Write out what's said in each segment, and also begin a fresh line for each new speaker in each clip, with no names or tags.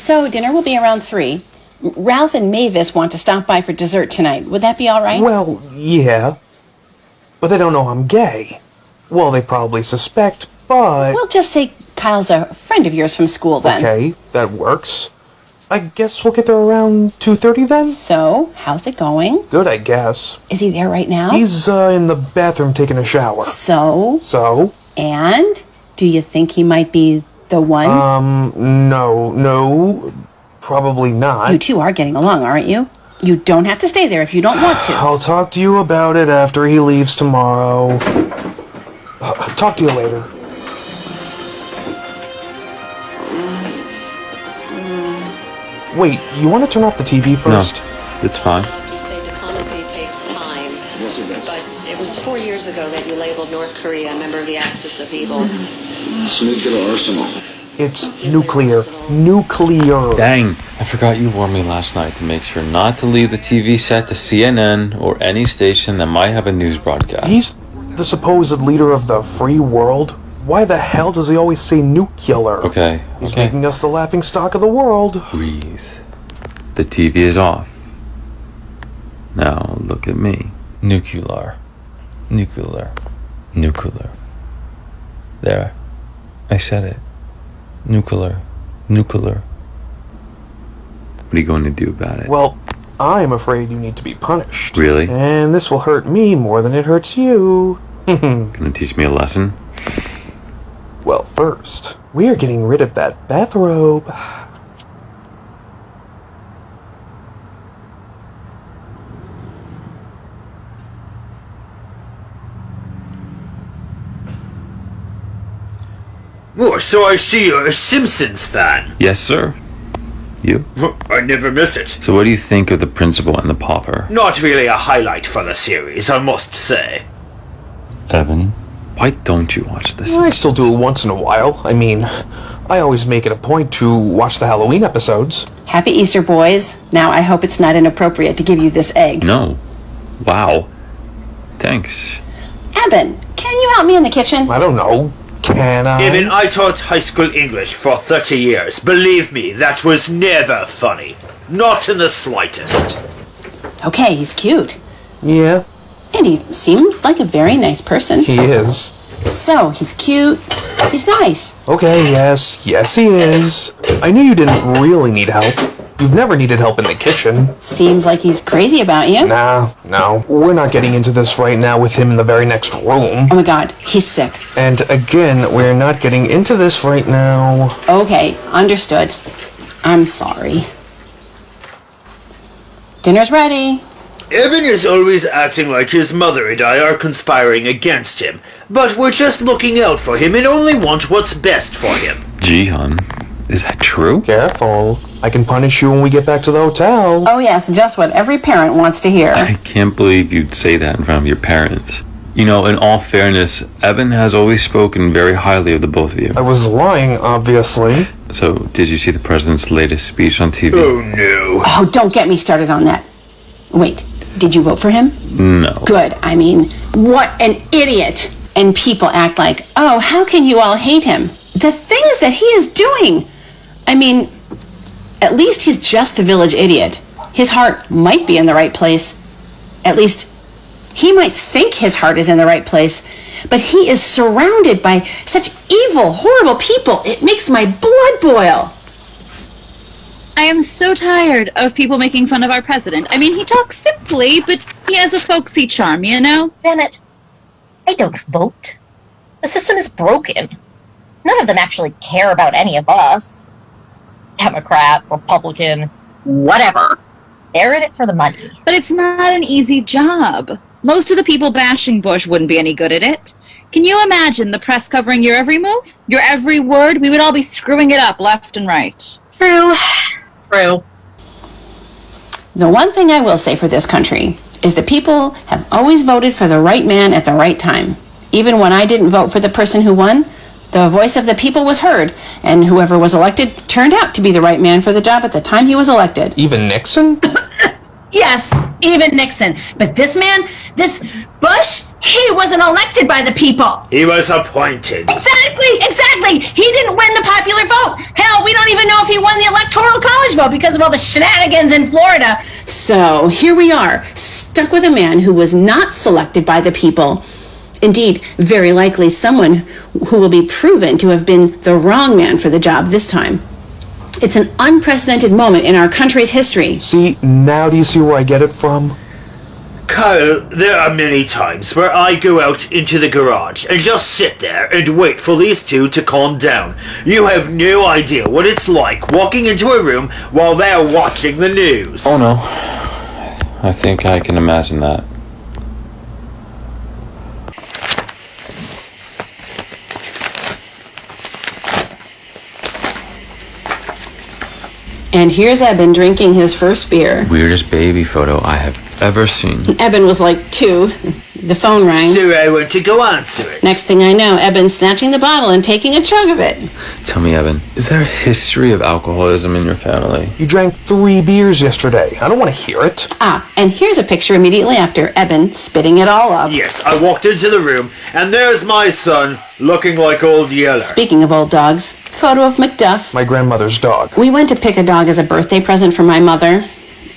So dinner will be around 3. Ralph and Mavis want to stop by for dessert tonight. Would that be all right?
Well, yeah. But they don't know I'm gay. Well, they probably suspect, but...
We'll just say Kyle's a friend of yours from school then.
Okay, that works. I guess we'll get there around 2:30 then?
So, how's it going?
Good, I guess.
Is he there right now?
He's, in the bathroom taking a shower.
So?
So?
And? Do you think he might be the one?
No. Probably not.
You two are getting along, aren't you? You don't have to stay there if you don't want to.
I'll talk to you about it after he leaves tomorrow. Talk to you later. Wait, you want to turn off the TV first?
No, it's fine.
You say diplomacy takes time, but it was 4 years ago that you labeled North Korea a member of the Axis of Evil.
It's a nuclear arsenal.
It's nuclear. Nuclear.
Dang, I forgot you warned me last night to make sure not to leave the TV set to CNN or any station that might have a news broadcast.
He's the supposed leader of the free world. Why the hell does he always say nuclear?
Okay,
He's making us the laughingstock of the world.
Breathe. The TV is off. Now look at me. Nuclear. Nuclear. Nuclear. There. I said it. Nuclear. Nuclear. What are you going to do about it?
Well, I'm afraid you need to be punished.
Really?
And this will hurt me more than it hurts you.
Gonna teach me a lesson?
Well, first, we are getting rid of that bathrobe.
Oh, so I see you're a Simpsons fan.
Yes, sir. You?
I never miss it.
So what do you think of the principal and the pauper?
Not really a highlight for the series, I must say.
Evan, why don't you watch this?
I still do it once in a while. I mean, I always make it a point to watch the Halloween episodes.
Happy Easter, boys. Now I hope it's not inappropriate to give you this egg.
No. Wow. Thanks.
Eben, can you help me in the kitchen?
I don't know. Can I?
Even I taught high school English for 30 years. Believe me, that was never funny. Not in the slightest.
Okay, he's cute.
Yeah,
And he seems like a very nice person.
he is.
So, he's cute. He's nice.
Okay, yes, he is. I knew you didn't really need help. You've never needed help in the kitchen.
Seems like he's crazy about you.
Nah, no. We're not getting into this right now with him in the very next room.
Oh my god, he's sick.
And again, we're not getting into this right now.
Okay, understood. I'm sorry. Dinner's ready.
Evan is always acting like his mother and I are conspiring against him. But we're just looking out for him and only want what's best for him.
Gee, hon. Is that true?
Careful. I can punish you when we get back to the hotel.
Oh yes, just what every parent wants to hear.
I can't believe you'd say that in front of your parents. You know, in all fairness, Evan has always spoken very highly of the both of you.
I was lying, obviously.
So, did you see the president's latest speech on TV?
Oh no.
Oh, don't get me started on that. Wait, did you vote for him?
No.
Good. I mean, what an idiot. And people act like, oh, how can you all hate him? The things that he is doing. I mean, at least he's just a village idiot. His heart might be in the right place. At least, he might think his heart is in the right place. But he is surrounded by such evil, horrible people. It makes my blood boil.
I am so tired of people making fun of our president. I mean, he talks simply, but he has a folksy charm, you know?
Bennett, I don't vote. The system is broken. None of them actually care about any of us. Democrat, Republican, whatever. They're in it for the money.
But it's not an easy job. Most of the people bashing Bush wouldn't be any good at it. Can you imagine the press covering your every move? Your every word? We would all be screwing it up left and right.
True.
The one thing I will say for this country is that people have always voted for the right man at the right time. Even when I didn't vote for the person who won, the voice of the people was heard, and whoever was elected turned out to be the right man for the job at the time he was elected.
Even Nixon?
Yes,
even Nixon. But this man, this Bush, he wasn't elected by the people.
He was appointed.
Exactly. He didn't win the popular vote. Hell, we don't even know if he won the electoral college vote because of all the shenanigans in Florida. So here we are, stuck with a man who was not selected by the people. Indeed, very likely someone who will be proven to have been the wrong man for the job this time. It's an unprecedented moment in our country's history.
See, now do you see where I get it from?
Kyle, there are many times where I go out into the garage and just sit there and wait for these two to calm down. You have no idea what it's like walking into a room while they're watching the news.
Oh no. I think I can imagine that.
And here's Eben drinking his first beer.
Weirdest baby photo I have ever seen.
Eben was like 2. The phone rang.
So I went to go answer it.
Next thing I know, Eben's snatching the bottle and taking a chug of it.
Tell me, Eben, is there a history of alcoholism in your family?
You drank 3 beers yesterday. I don't want to hear it.
And here's a picture immediately after, Eben spitting it all up.
Yes, I walked into the room, and there's my son, looking like Old Yeller.
Speaking of old dogs, photo of Macduff.
My grandmother's dog.
We went to pick a dog as a birthday present for my mother.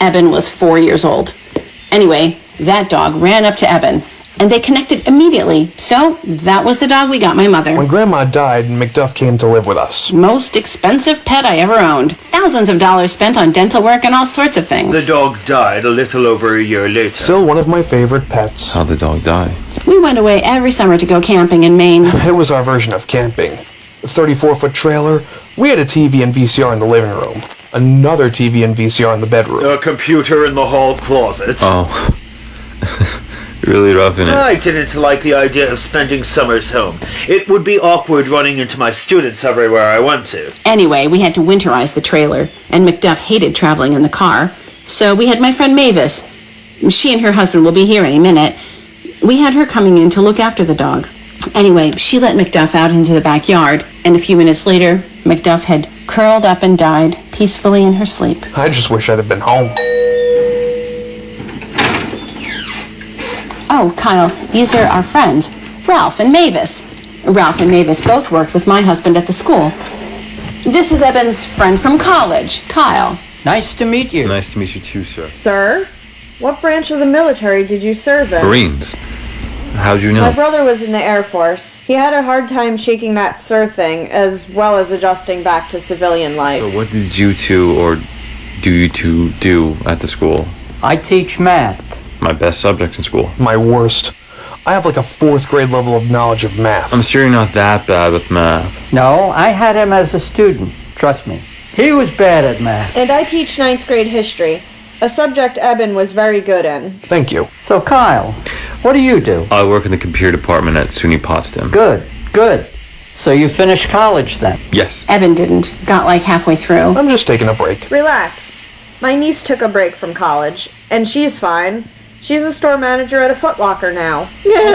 Eben was 4 years old. Anyway, that dog ran up to Eben, and they connected immediately. So that was the dog we got my mother.
When Grandma died, Macduff came to live with us.
Most expensive pet I ever owned. Thousands of dollars spent on dental work and all sorts of things.
The dog died a little over a year later.
Still one of my favorite pets.
How'd the dog die?
We went away every summer to go camping in Maine.
It was our version of camping. A 34-foot trailer. We had a TV and VCR in the living room. Another TV and VCR in the bedroom.
A computer in the hall closet.
Oh. Really rough in it.
I didn't like the idea of spending summers home. It would be awkward running into my students everywhere I went to.
Anyway, we had to winterize the trailer, and Macduff hated traveling in the car. So we had my friend Mavis. She and her husband will be here any minute. We had her coming in to look after the dog. Anyway, she let Macduff out into the backyard, and a few minutes later, Macduff had curled up and died peacefully in her sleep.
I just wish I'd have been home.
Oh, Kyle, these are our friends, Ralph and Mavis. Ralph and Mavis both worked with my husband at the school. This is Eben's friend from college, Kyle.
Nice to meet you.
Nice to meet you too, sir.
Sir? What branch of the military did you serve in?
Marines. How'd you know?
My brother was in the Air Force. He had a hard time shaking that sir thing, as well as adjusting back to civilian life.
So what did you two, or do you two, do at the school?
I teach math.
My best subject in school.
My worst. I have like a 4th grade level of knowledge of math.
I'm sure you're not that bad with math.
No, I had him as a student. Trust me. He was bad at math.
And I teach 9th grade history, a subject Eben was very good in.
Thank you.
So, Kyle, what do you do?
I work in the computer department at SUNY Potsdam.
Good. So you finished college then?
Yes.
Eben didn't. Got like halfway through.
I'm just taking a break.
Relax. My niece took a break from college, and she's fine. She's a store manager at a Foot Locker now.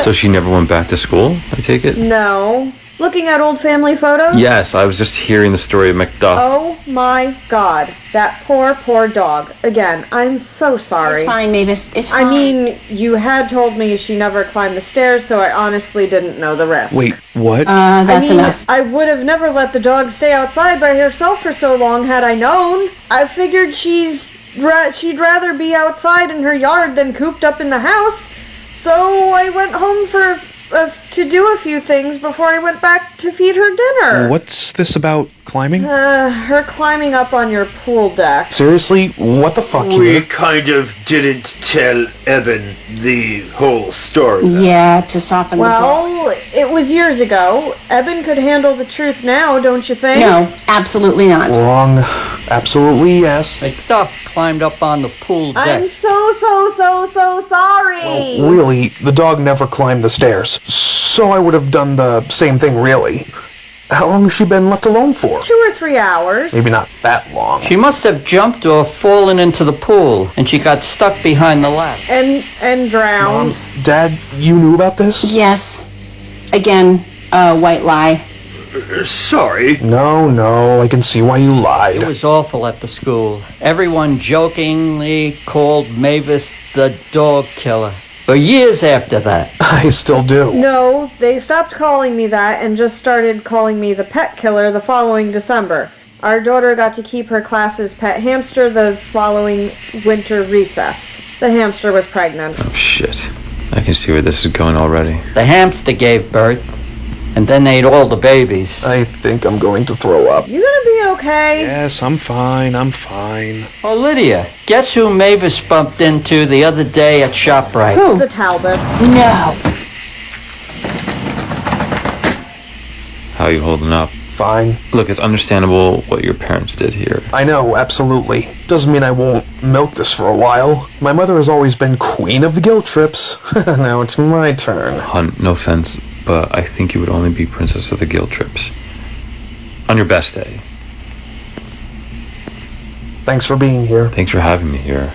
So she never went back to school, I take it?
No. Looking at old family photos?
Yes, I was just hearing the story of Macduff.
Oh my god. That poor dog. Again, I'm so sorry.
It's fine, Mavis. It's fine.
I mean, you had told me she never climbed the stairs, so I honestly didn't know the risk.
Wait, what?
That's enough.
I would have never let the dog stay outside by herself for so long had I known. I figured she'd rather be outside in her yard than cooped up in the house. So I went home to do a few things before I went back to feed her dinner.
What's this about climbing?
Her climbing up on your pool deck.
Seriously? What the fuck,
We
kid?
kind of didn't tell Eben the whole story.
Yeah, to soften the blow.
Well, it was years ago. Eben could handle the truth now, don't you think?
No, absolutely not.
Wrong. Absolutely yes.
Macduff climbed up on the pool deck.
I'm so sorry.
Really, the dog never climbed the stairs. So I would have done the same thing, really. How long has she been left alone for?
2 or 3 hours.
Maybe not that long.
She must have jumped or fallen into the pool, and she got stuck behind the ladder.
And drowned.
Mom, Dad, you knew about this?
Yes. Again, white lie.
Sorry.
No, I can see why you lied.
It was awful at the school. Everyone jokingly called Mavis the dog killer. For years after that.
I still do.
No, they stopped calling me that and just started calling me the pet killer the following December. Our daughter got to keep her class's pet hamster the following winter recess. The hamster was pregnant.
Oh, shit. I can see where this is going already.
The hamster gave birth, and then ate all the babies.
I think I'm going to throw up.
You gonna be okay?
Yes, I'm fine.
Oh, Lydia, guess who Mavis bumped into the other day at ShopRite?
Who?
The Talbots.
No.
How are you holding up?
Fine.
Look, it's understandable what your parents did here.
I know, absolutely. Doesn't mean I won't milk this for a while. My mother has always been queen of the guilt trips. Now it's my turn.
Hun, no offense, but I think you would only be princess of the guilt trips. On your best day.
Thanks for being here.
Thanks for having me here.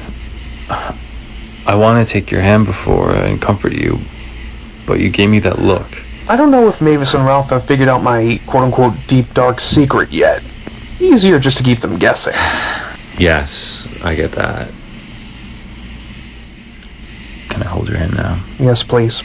I wanted to take your hand before and comfort you, but you gave me that look.
I don't know if Mavis and Ralph have figured out my quote-unquote deep dark secret yet. Easier just to keep them guessing.
Yes, I get that. Can I hold your hand now?
Yes, please.